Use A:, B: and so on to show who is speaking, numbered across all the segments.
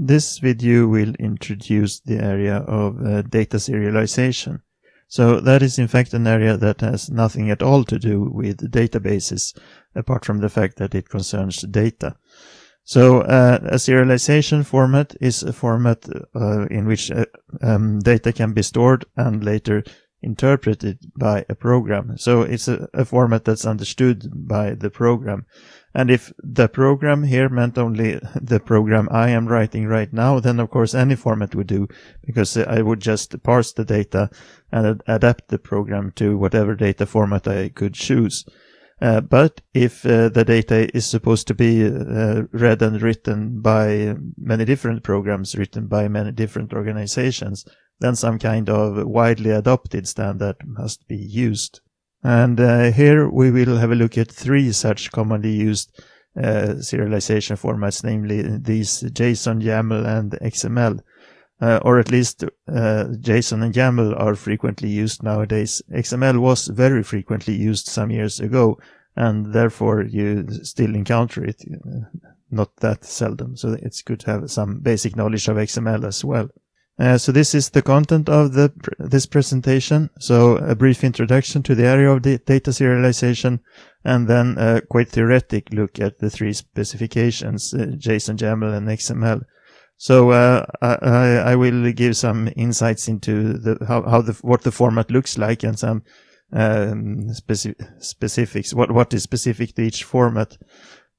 A: This video will introduce the area of data serialization. So that is in fact an area that has nothing at all to do with databases, apart from the fact that it concerns data. So a serialization format is a format in which data can be stored and later interpreted by a program. So it's a format that's understood by the program. And if the program here meant only the program I am writing right now, then of course any format would do, because I would just parse the data and adapt the program to whatever data format I could choose. But if the data is supposed to be read and written by many different programs, written by many different organizations, then some kind of widely adopted standard must be used. And here we will have a look at three such commonly used serialization formats, namely these JSON, YAML, and XML. Or at least JSON and YAML are frequently used nowadays. XML was very frequently used some years ago, and therefore you still encounter it, not that seldom. So it's good to have some basic knowledge of XML as well. So this is the content of this presentation. So a brief introduction to the area of data serialization, and then a quite theoretic look at the three specifications, JSON, YAML, and XML. So I will give some insights into what the format looks like, and some specifics, what is specific to each format,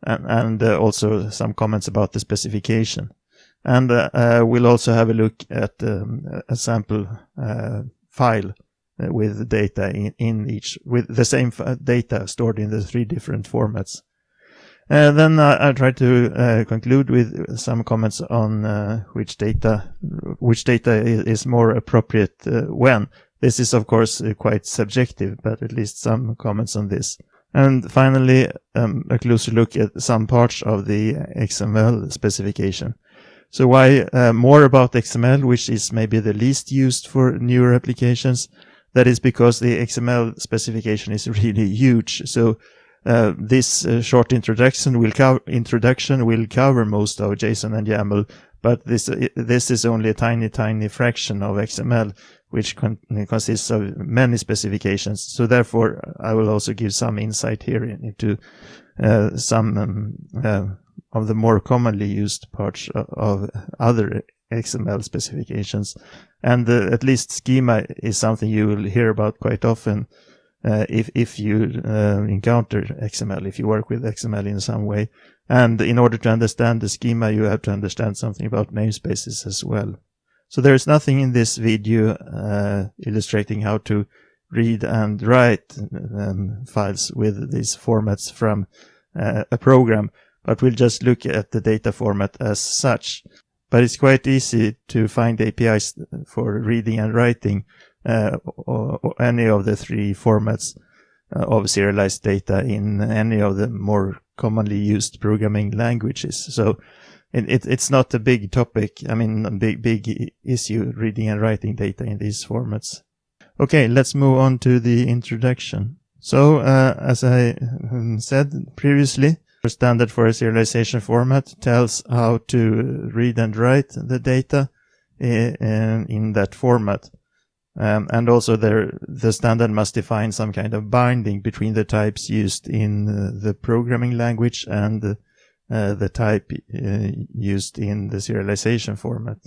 A: and also some comments about the specification. And we'll also have a look at a sample file with data in each, with the same data stored in the three different formats. Then I'll try to conclude with some comments on which data is more appropriate when. This is of course quite subjective, but at least some comments on this. And finally, a closer look at some parts of the XML specification. So why more about XML, which is maybe the least used for newer applications? That is because the XML specification is really huge. So this short introduction will cover most of JSON and YAML, but this is only a tiny fraction of XML, which consists of many specifications. So therefore, I will also give some insight here into some of the more commonly used parts of other XML specifications. And at least schema is something you will hear about quite often if you encounter XML, if you work with XML in some way. And in order to understand the schema, you have to understand something about namespaces as well. So there is nothing in this video illustrating how to read and write files with these formats from a program, but we'll just look at the data format as such. But it's quite easy to find APIs for reading and writing or any of the three formats of serialized data in any of the more commonly used programming languages. So it's not a big topic, a big issue, reading and writing data in these formats. Okay, let's move on to the introduction. So as I said previously, the standard for a serialization format tells how to read and write the data in that format. And also the standard must define some kind of binding between the types used in the programming language and the type used in the serialization format,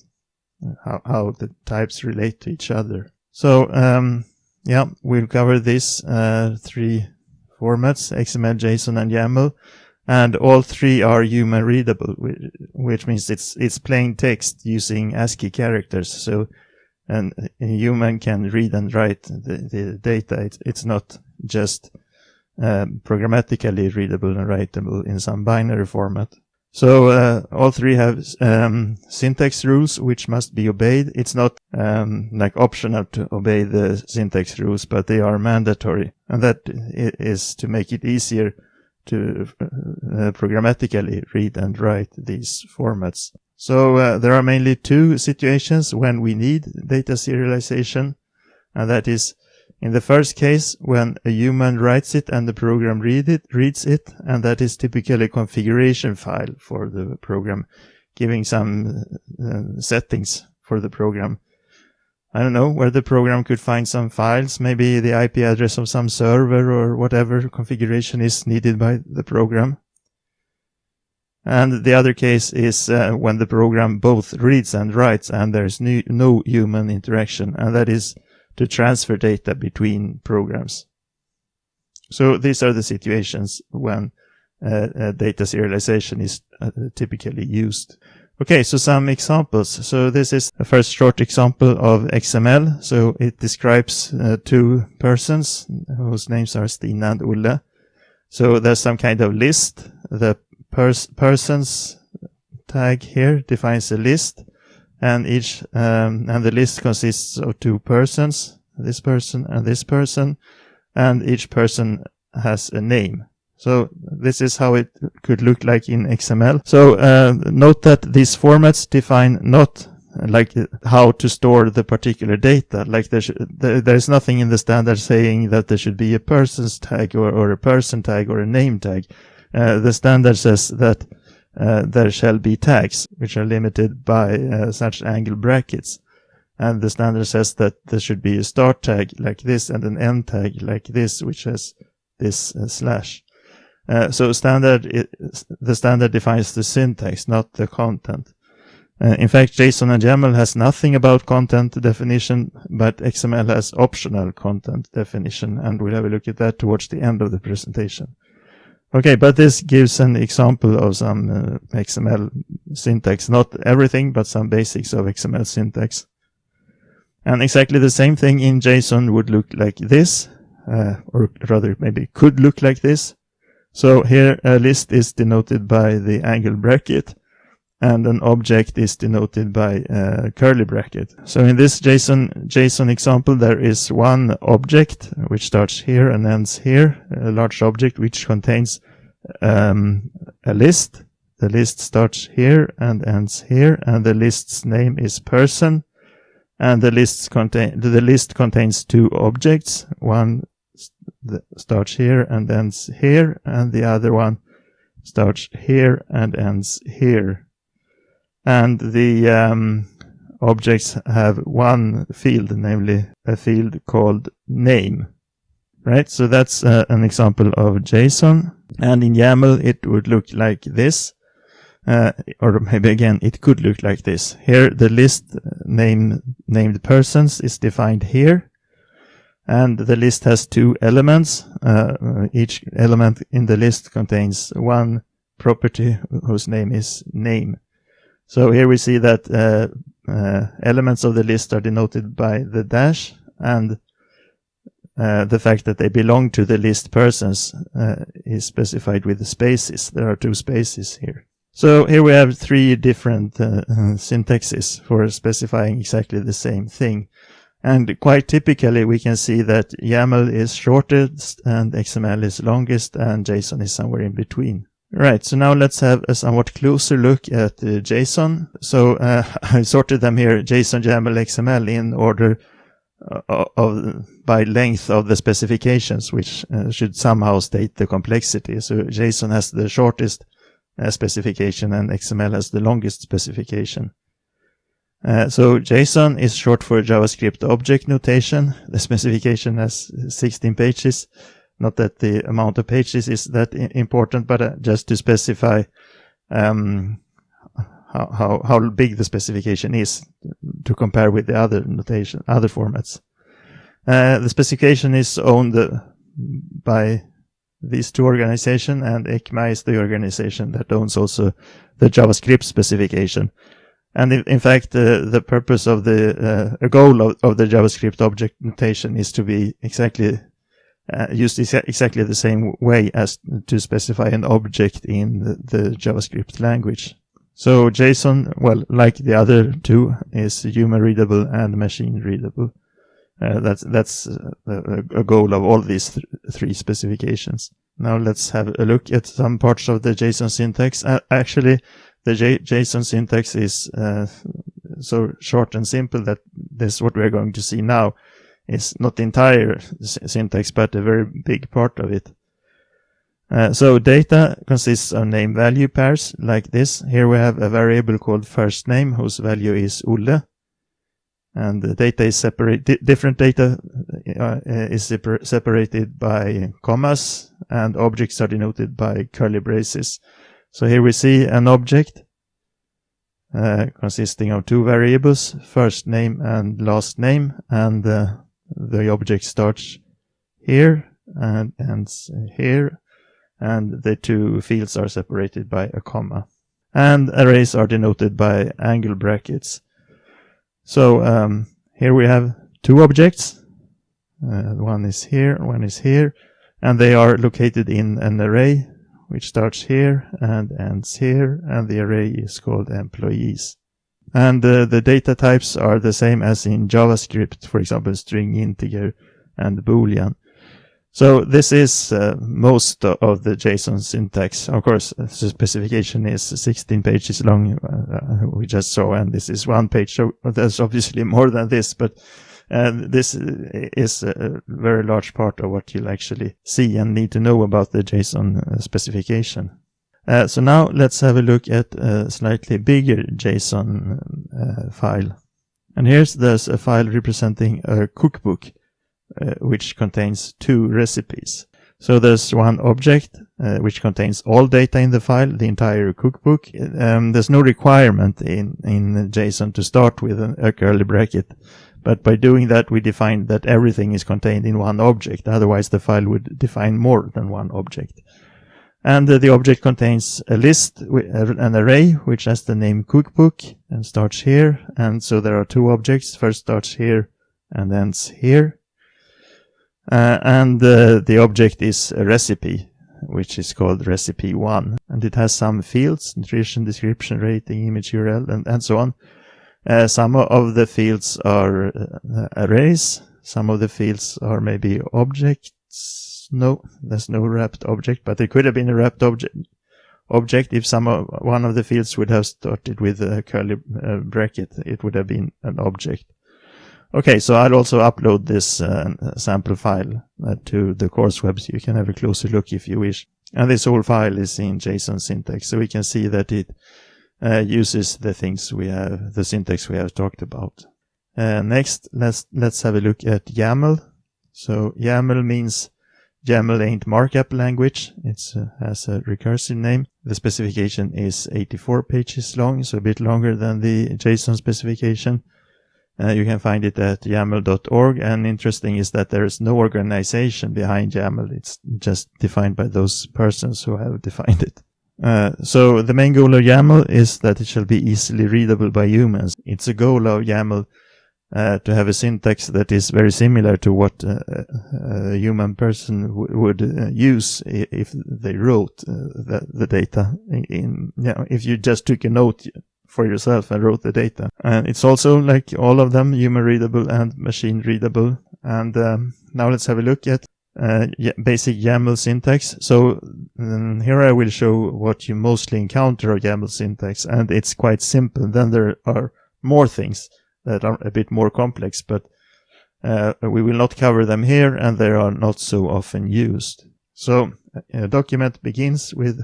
A: how the types relate to each other. So we'll cover these three formats, XML, JSON, and YAML. And all three are human readable, which means it's plain text using ASCII characters. So, and a human can read and write the data. It's not just programmatically readable and writable in some binary format. So all three have syntax rules which must be obeyed. It's not like optional to obey the syntax rules, but they are mandatory, and that is to make it easier to programmatically read and write these formats. So there are mainly two situations when we need data serialization, and that is in the first case when a human writes it and the program reads it, and that is typically a configuration file for the program. giving some settings for the program. I don't know, where the program could find some files, maybe the IP address of some server or whatever configuration is needed by the program. And the other case is when the program both reads and writes and there's no human interaction, and that is to transfer data between programs. So these are the situations when data serialization is typically used. Okay, so some examples. So this is the first short example of XML. So it describes two persons whose names are Stina and Ulla. So there's some kind of list. The persons tag here defines a list, and and the list consists of two persons, this person, and each person has a name. So this is how it could look like in XML. So note that these formats define not like how to store the particular data. Like there's nothing in the standard saying that there should be a person's tag or a person tag or a name tag. The standard says that there shall be tags which are limited by such angle brackets. And the standard says that there should be a start tag like this and an end tag like this, which has this slash. So the standard defines the syntax, not the content. In fact, JSON and YAML has nothing about content definition, but XML has optional content definition, and we'll have a look at that towards the end of the presentation. Okay, but this gives an example of some XML syntax, not everything, but some basics of XML syntax. And exactly the same thing in JSON would look like this, or rather maybe could look like this. So here a list is denoted by the angle bracket, and an object is denoted by a curly bracket. So in this JSON example, there is one object which starts here and ends here, a large object which contains a list. The list starts here and ends here, and the list's name is person. And the list contains two objects. One starts here and ends here, and the other one starts here and ends here. And the objects have one field, namely a field called name. Right? So that's an example of JSON. And in YAML, it would look like this. Or maybe again, it could look like this. Here, the list named persons is defined here. And the list has two elements. Each element in the list contains one property whose name is name. So here we see that elements of the list are denoted by the dash, and the fact that they belong to the list persons is specified with the spaces. There are two spaces here. So here we have three different syntaxes for specifying exactly the same thing. And quite typically we can see that YAML is shortest and XML is longest and JSON is somewhere in between. Right, so now let's have a somewhat closer look at JSON. So I sorted them here, JSON, YAML, XML, in order by length of the specifications, which should somehow state the complexity. So JSON has the shortest specification and XML has the longest specification. So JSON is short for JavaScript object notation. The specification has 16 pages. Not that the amount of pages is that important, but just to specify how big the specification is to compare with the other notation, other formats. The specification is owned by these two organizations, and ECMA is the organization that owns also the JavaScript specification. And in fact, the purpose of the goal of the JavaScript object notation is to be used exactly the same way as to specify an object in the JavaScript language. So JSON, well, like the other two, is human readable and machine readable. That's a goal of all these three specifications. Now let's have a look at some parts of the JSON syntax. Actually, the JSON syntax is so short and simple that this, what we're going to see now, is not the entire syntax, but a very big part of it. So data consists of name-value pairs like this. Here we have a variable called first name whose value is Olle. And the data is different data is separated by commas, and objects are denoted by curly braces. So here we see an object consisting of two variables, first name and last name, and the object starts here and ends here, and the two fields are separated by a comma. And arrays are denoted by angle brackets. So here we have two objects. One is here, one is here, and they are located in an array which starts here and ends here, and the array is called employees. And the data types are the same as in JavaScript, for example, string, integer, and Boolean. So this is most of the JSON syntax. Of course, the specification is 16 pages long, we just saw, and this is 1 page, so there's obviously more than this, but this is a very large part of what you'll actually see and need to know about the JSON specification. So now let's have a look at a slightly bigger JSON file. And there's a file representing a cookbook, which contains two recipes. So there's one object which contains all data in the file, the entire cookbook. There's no requirement in JSON to start with a curly bracket, but by doing that we define that everything is contained in one object. Otherwise the file would define more than one object. And the object contains a list, an array which has the name cookbook and starts here. And so there are two objects, first starts here and ends here. And the object is a recipe, which is called recipe 1. And it has some fields, nutrition, description, rating, image URL, and so on. Some of the fields are arrays. Some of the fields are maybe objects. No, there's no wrapped object, but it could have been a wrapped object if one of the fields would have started with a curly bracket. It would have been an object. Okay, so I'll also upload this sample file to the course web, so you can have a closer look if you wish. And this whole file is in JSON syntax, so we can see that it uses the syntax we have talked about. Next, let's have a look at YAML. So YAML means YAML ain't markup language. It has a recursive name. The specification is 84 pages long, so a bit longer than the JSON specification. You can find it at yaml.org, and interesting is that there is no organization behind YAML. It's just defined by those persons who have defined it. So the main goal of YAML is that it shall be easily readable by humans. It's a goal of YAML to have a syntax that is very similar to what a human person would use if they wrote the data. If you just took a note for yourself and wrote the data. And it's also, like all of them, human readable and machine readable. And now let's have a look at basic YAML syntax. So here I will show what you mostly encounter of YAML syntax, and it's quite simple. Then there are more things that are a bit more complex, but we will not cover them here, and they are not so often used. So a document begins with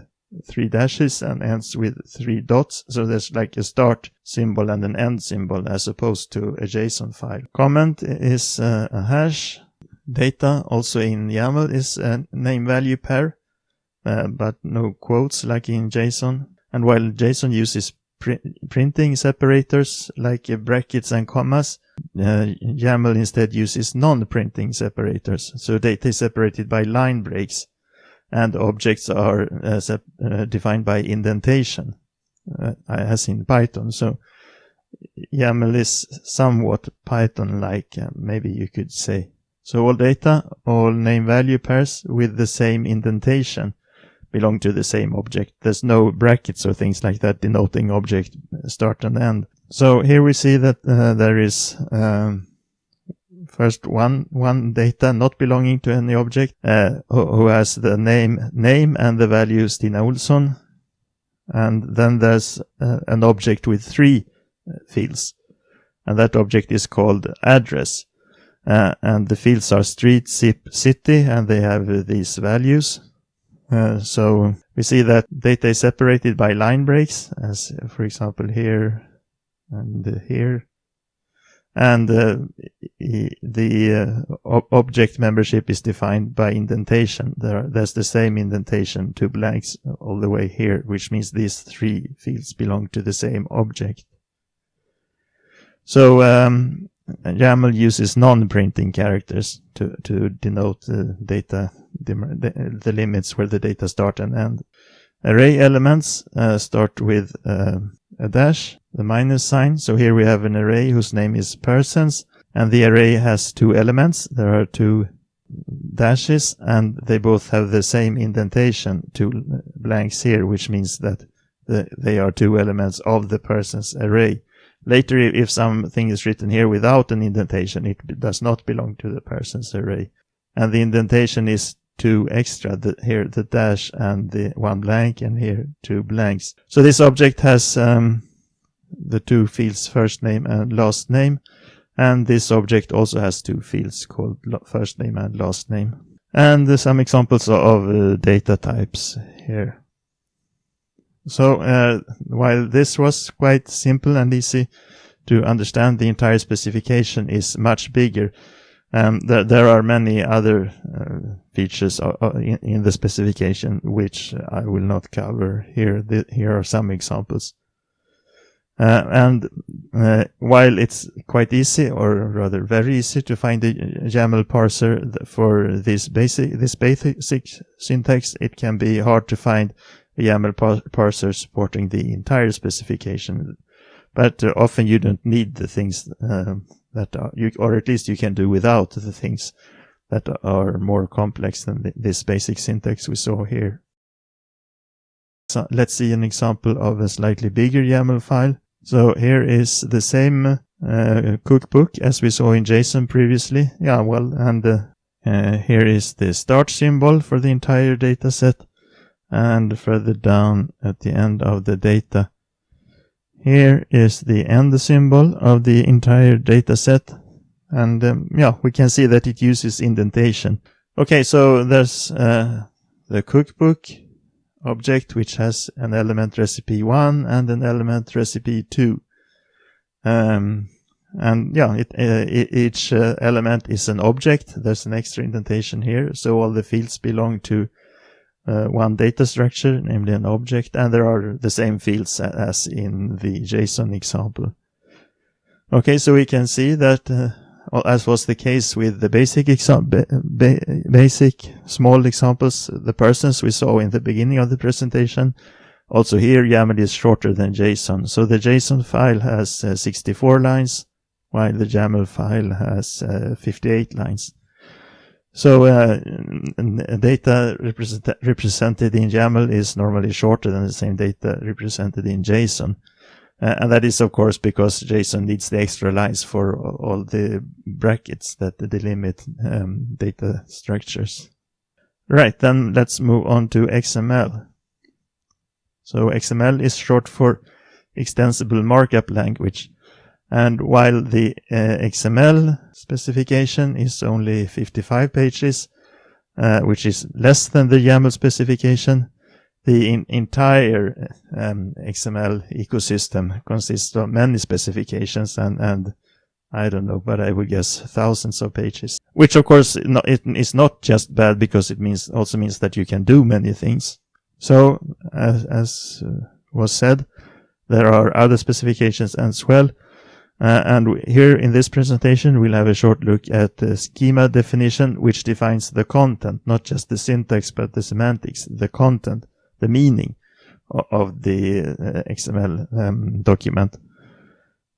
A: 3 dashes and ends with 3 dots. So there's like a start symbol and an end symbol as opposed to a JSON file. Comment is a hash. Data also in YAML is a name value pair, but no quotes like in JSON. And while JSON uses printing separators like brackets and commas, YAML instead uses non-printing separators. So data is separated by line breaks, and objects are defined by indentation, as in Python. So YAML is somewhat Python-like, maybe you could say. So all data, all name value pairs with the same indentation belong to the same object. There's no brackets or things like that denoting object start and end. So here we see that there is first one data not belonging to any object, who has the name and the value Stina Olsson. And then there's an object with 3 fields, and that object is called address. And the fields are street, zip, city, and they have these values. So we see that data is separated by line breaks, as for example here and here. And the object membership is defined by indentation. There's the same indentation, 2 blanks all the way here, which means these 3 fields belong to the same object. So YAML uses non-printing characters to denote the data, the limits where the data start and end. Array elements start with a dash, the minus sign. So here we have an array whose name is persons, and the array has 2 elements. There are 2 dashes, and they both have the same indentation, 2 blanks here, which means that they are 2 elements of the persons array. Later, if something is written here without an indentation, it does not belong to the persons array. And the indentation is 2 extra, here the dash and the 1 blank, and here 2 blanks. So this object has the 2 fields first name and last name, and this object also has 2 fields called first name and last name. And some examples of data types here. So while this was quite simple and easy to understand, the entire specification is much bigger. There are many other features in the specification which I will not cover here. Here are some examples. And while it's quite easy, or rather very easy, to find a YAML parser for this basic syntax, it can be hard to find a YAML parser supporting the entire specification. But often you don't need the things that are, or at least you can do without the things that are more complex than this basic syntax we saw here. So let's see an example of a slightly bigger YAML file. So here is the same cookbook as we saw in JSON previously. Yeah, well, and here is the start symbol for the entire data set. And further down at the end of the data, here is the end symbol of the entire data set. And yeah, we can see that it uses indentation. Okay, so there's the cookbook object, which has an element recipe 1 and an element recipe 2. And yeah, each element is an object. There's an extra indentation here, so all the fields belong to one data structure, namely an object, and there are the same fields as in the JSON example. Okay, so we can see that, as was the case with the basic small examples, the persons we saw in the beginning of the presentation, also here YAML is shorter than JSON. So the JSON file has 64 lines, while the YAML file has 58 lines. So data represented in YAML is normally shorter than the same data represented in JSON. And that is, of course, because JSON needs the extra lines for all the brackets that delimit data structures. Right, then let's move on to XML. So XML is short for Extensible Markup Language. And while the XML specification is only 55 pages, which is less than the YAML specification, the entire XML ecosystem consists of many specifications and I don't know, but I would guess thousands of pages. Which of course it is not just bad, because it also means that you can do many things. So as was said, there are other specifications as well. And here in this presentation, we'll have a short look at the schema definition, which defines the content, not just the syntax, but the semantics, the content, the meaning of the XML document.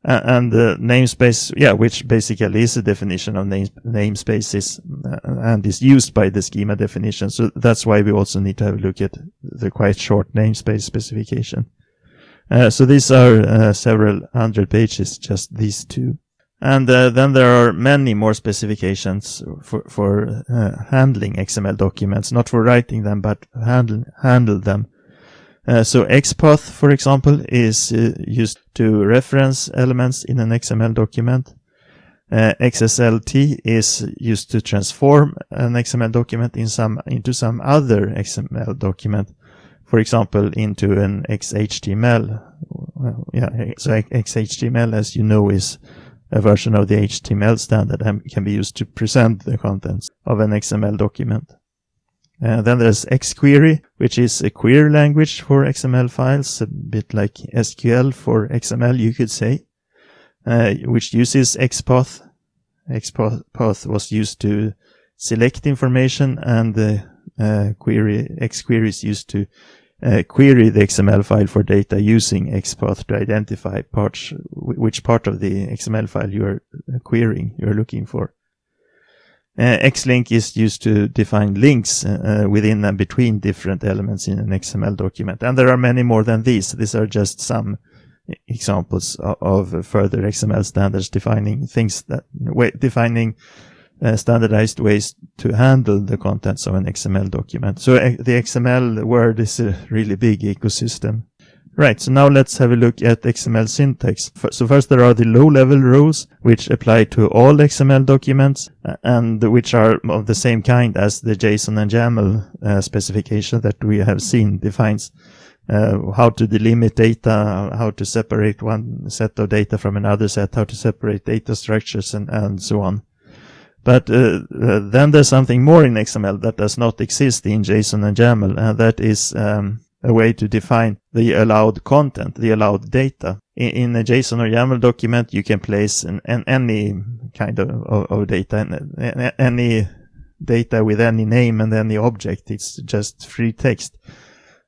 A: And the namespace, yeah, which basically is a definition of namespaces and is used by the schema definition. So that's why we also need to have a look at the quite short namespace specification. So these are several hundred pages, just these two. And then there are many more specifications for handling XML documents, not for writing them, but handle them. So XPath, for example, is used to reference elements in an XML document. XSLT is used to transform an XML document into some other XML document, for example, into an XHTML. So XHTML, as you know, is a version of the HTML standard and can be used to present the contents of an XML document. Then there's XQuery, which is a query language for XML files, a bit like SQL for XML, you could say, which uses XPath. XPath was used to select information, and the XQuery is used to query the XML file for data using XPath to identify which part of the XML file you're looking for. Xlink is used to define links within and between different elements in an XML document. And there are many more than these. These are just some examples of further XML standards defining standardized ways to handle the contents of an XML document. So the XML word is a really big ecosystem. Right, so now let's have a look at XML syntax. So first there are the low-level rules, which apply to all XML documents, and which are of the same kind as the JSON and YAML specification that we have seen defines how to delimit data, how to separate one set of data from another set, how to separate data structures, and so on. But then there's something more in XML that does not exist in JSON and YAML, and that is a way to define the allowed content, the allowed data. In a JSON or YAML document, you can place any kind of data, any data with any name and any object. It's just free text.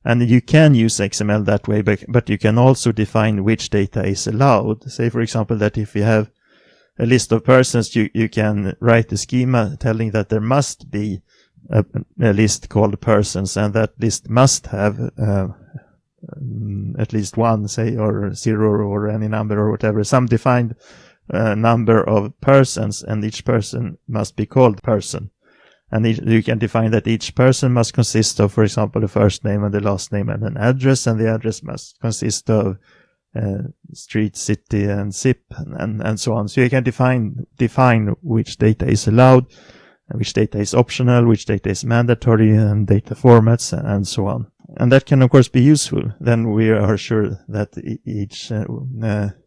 A: And you can use XML that way, but you can also define which data is allowed. Say, for example, that if you have a list of persons, you can write a schema telling that there must be a list called persons, and that list must have at least one, say, or 0 or any number or whatever, some defined number of persons, and each person must be called person. And you can define that each person must consist of, for example, the first name and the last name and an address, and the address must consist of street, city, and zip, and so on. So you can define which data is allowed, which data is optional, which data is mandatory, and data formats, and so on. And that can, of course, be useful. Then we are sure that each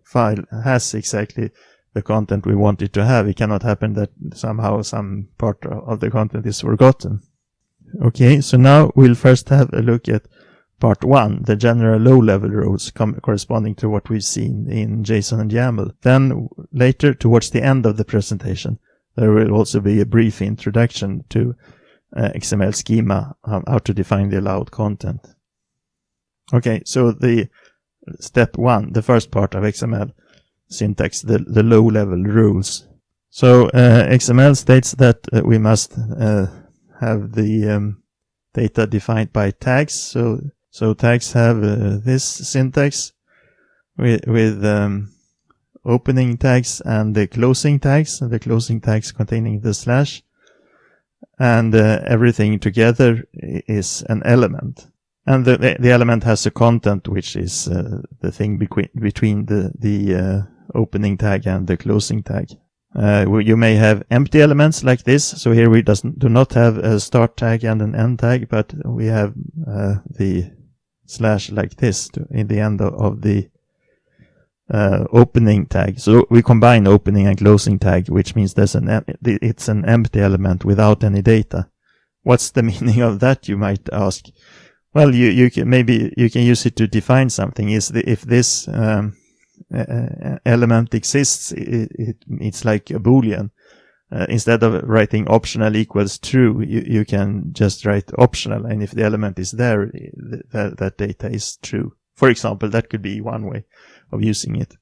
A: file has exactly the content we want it to have. It cannot happen that somehow some part of the content is forgotten. Okay, so now we'll first have a look at part 1, the general low-level rules corresponding to what we've seen in JSON and YAML. Then later, towards the end of the presentation, there will also be a brief introduction to XML schema, how to define the allowed content. Okay, so the step 1, the first part of XML syntax, the low-level rules. So XML states that we must have the data defined by tags. So tags have this syntax with opening tags and the closing tags containing the slash, and everything together is an element. And the element has a content, which is the thing between the opening tag and the closing tag. You may have empty elements like this. So here we do not have a start tag and an end tag, but we have the slash like this in the end of the opening tag. So we combine opening and closing tag, which means it's an empty element without any data. What's the meaning of that, you might ask? Well, you can use it to define something. If this element exists, it's like a boolean. Instead of writing optional equals true, you can just write optional, and if the element is there, that data is true. For example, that could be one way of using it.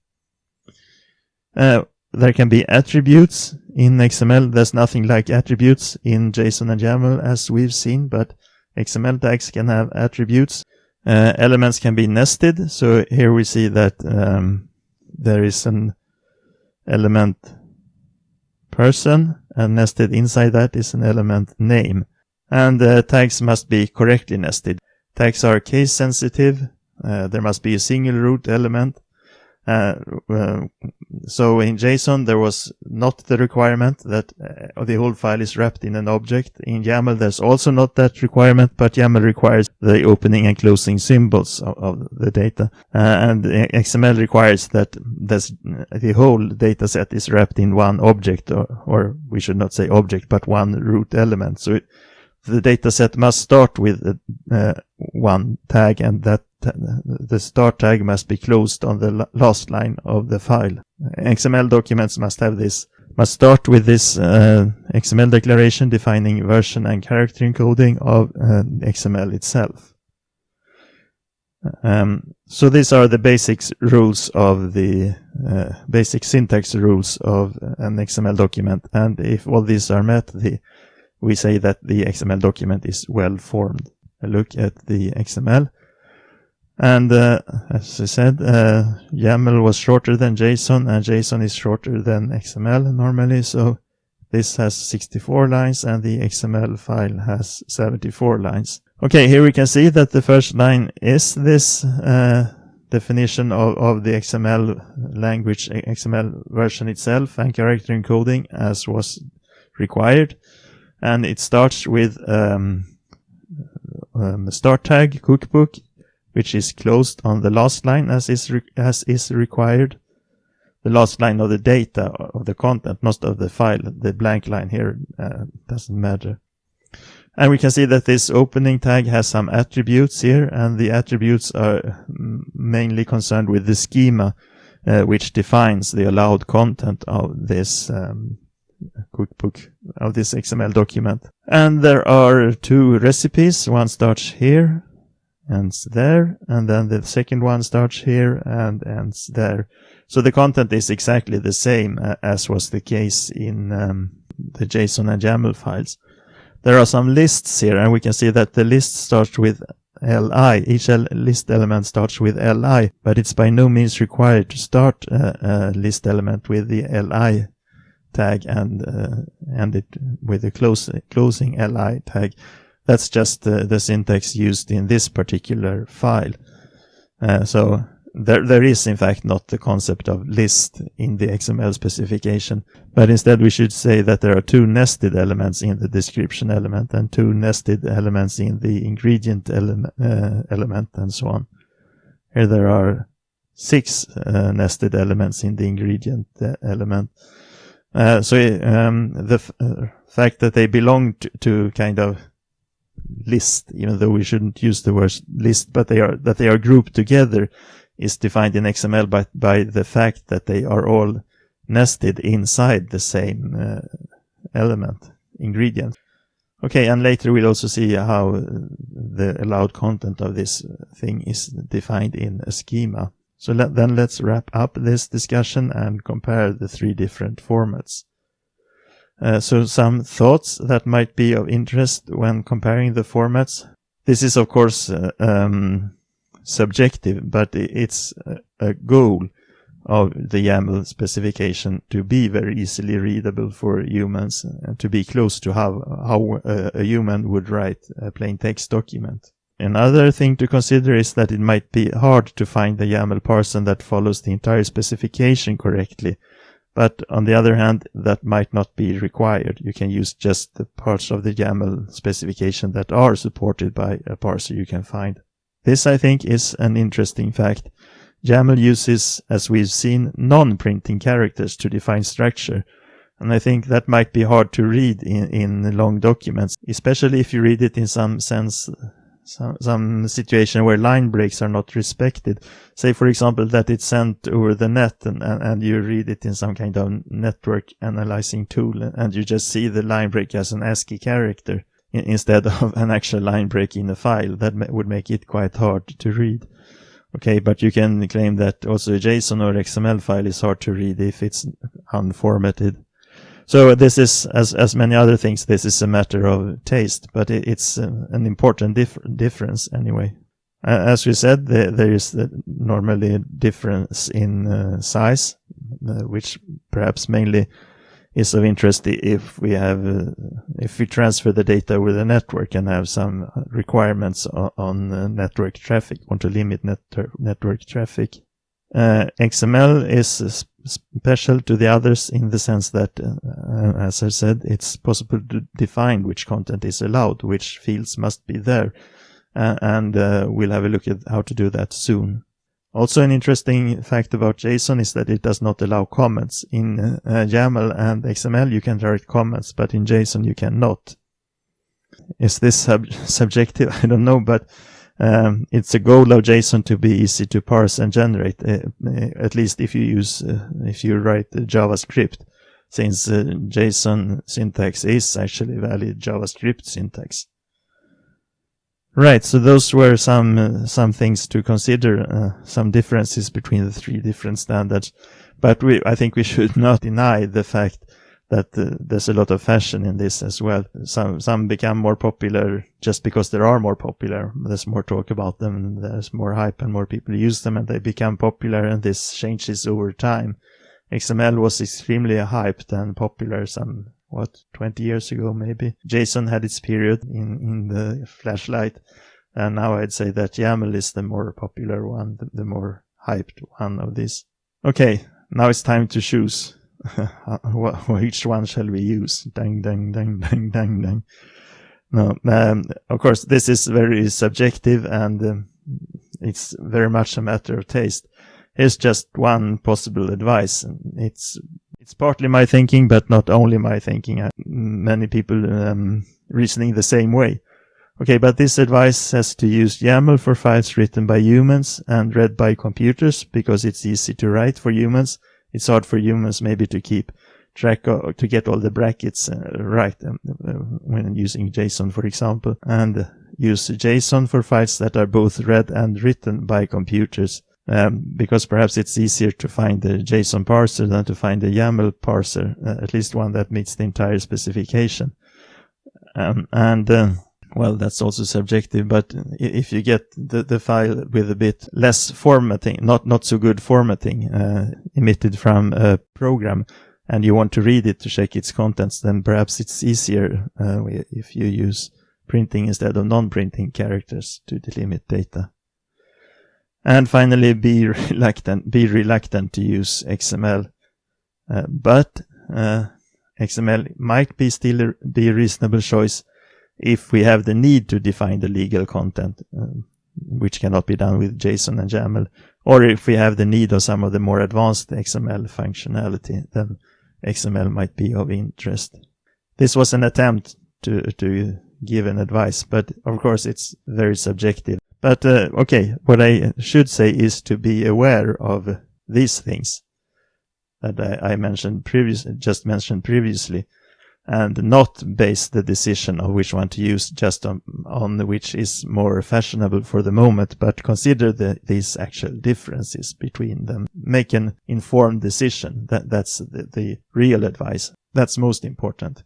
A: There can be attributes in XML. There's nothing like attributes in JSON and YAML, as we've seen, but XML tags can have attributes. Elements can be nested. So here we see that there is an element person, and nested inside that is an element name. And tags must be correctly nested. Tags are case sensitive. There must be a single root element. So in JSON, there was not the requirement that the whole file is wrapped in an object. In YAML, there's also not that requirement, but YAML requires the opening and closing symbols of the data. And XML requires that the whole data set is wrapped in one object, or we should not say object, but one root element. So the data set must start with one tag, and that the start tag must be closed on the last line of the file. XML documents must start with this XML declaration defining version and character encoding of XML itself. So these are the basic rules of the basic syntax rules of an XML document, and if all these are met, we say that the XML document is well formed. A look at the XML. And as I said, YAML was shorter than JSON, and JSON is shorter than XML normally. So this has 64 lines, and the XML file has 74 lines. Okay, here we can see that the first line is this definition of the XML language, XML version itself, and character encoding as was required. And it starts with the start tag cookbook, which is closed on the last line as is required. The last line of the data, of the content, not of the file. The blank line here doesn't matter. And we can see that this opening tag has some attributes here, and the attributes are mainly concerned with the schema, which defines the allowed content of this cookbook, of this XML document. And there are two recipes. One starts here, ends there, and then the second one starts here and ends there. So the content is exactly the same as was the case in the JSON and YAML files. There are some lists here, and we can see that the list starts with li. Each list element starts with li, but it's by no means required to start a list element with the li tag and end it with the closing li tag. That's just the syntax used in this particular file. So there is in fact not the concept of list in the XML specification, but instead we should say that there are two nested elements in the description element and two nested elements in the ingredient element and so on. Here there are 6 nested elements in the ingredient element. So the fact that they belong to kind of list, even though we shouldn't use the word list, but they are grouped together, is defined in XML by the fact that they are all nested inside the same element, ingredient. Okay, and later we'll also see how the allowed content of this thing is defined in a schema. So then let's wrap up this discussion and compare the 3 different formats. So some thoughts that might be of interest when comparing the formats. This is of course subjective, but it's a goal of the YAML specification to be very easily readable for humans and to be close to how a human would write a plain text document. Another thing to consider is that it might be hard to find the YAML parser that follows the entire specification correctly. But on the other hand, that might not be required. You can use just the parts of the YAML specification that are supported by a parser you can find. This, I think, is an interesting fact. YAML uses, as we've seen, non-printing characters to define structure. And I think that might be hard to read in long documents, especially if you read it in some sense, some situation where line breaks are not respected. Say, for example, that it's sent over the net and you read it in some kind of network analyzing tool and you just see the line break as an ASCII character instead of an actual line break in a file. That would make it quite hard to read. Okay, but you can claim that also a JSON or XML file is hard to read if it's unformatted. So this is, as many other things, this is a matter of taste, but it's an important difference anyway. As we said, there is normally a difference in size, which perhaps mainly is of interest if we transfer the data over the network and have some requirements on network traffic, want to limit network traffic. XML is special to the others in the sense that, as I said, it's possible to define which content is allowed, which fields must be there, and we'll have a look at how to do that soon. Also, an interesting fact about JSON is that it does not allow comments. In YAML and XML you can write comments, but in JSON you cannot. Is this subjective? I don't know, but it's a goal of JSON to be easy to parse and generate, at least if you write JavaScript, since JSON syntax is actually valid JavaScript syntax. Right, so those were some things to consider, some differences between the three different standards. But I think we should not deny the fact that there's a lot of fashion in this as well. Some become more popular just because they are more popular. There's more talk about them, and there's more hype, and more people use them, and they become popular, and this changes over time. XML was extremely hyped and popular 20 years ago maybe. JSON had its period in the flashlight, and now I'd say that YAML is the more popular one, the more hyped one of these. Okay, now it's time to choose. Which one shall we use? Dang, dang, dang, dang, dang, dang. No, of course, this is very subjective, and it's very much a matter of taste. Here's just one possible advice. It's partly my thinking, but not only my thinking. Many people reasoning the same way. Okay, but this advice says to use YAML for files written by humans and read by computers because it's easy to write for humans. It's hard for humans maybe to keep track of, to get all the brackets right when using JSON, for example, and use JSON for files that are both read and written by computers, because perhaps it's easier to find the JSON parser than to find the YAML parser, at least one that meets the entire specification. Well, that's also subjective, but if you get the file with a bit less formatting, not so good formatting, emitted from a program, and you want to read it to check its contents, then perhaps it's easier if you use printing instead of non-printing characters to delimit data. And finally, be reluctant to use XML, but XML might still be a reasonable choice if we have the need to define the legal content, which cannot be done with JSON and YAML, or if we have the need of some of the more advanced XML functionality, then XML might be of interest. This was an attempt to give an advice, but of course it's very subjective. But okay, what I should say is to be aware of these things that I mentioned previously, and not base the decision of which one to use just on which is more fashionable for the moment, but consider these actual differences between them. Make an informed decision. That's the real advice. That's most important.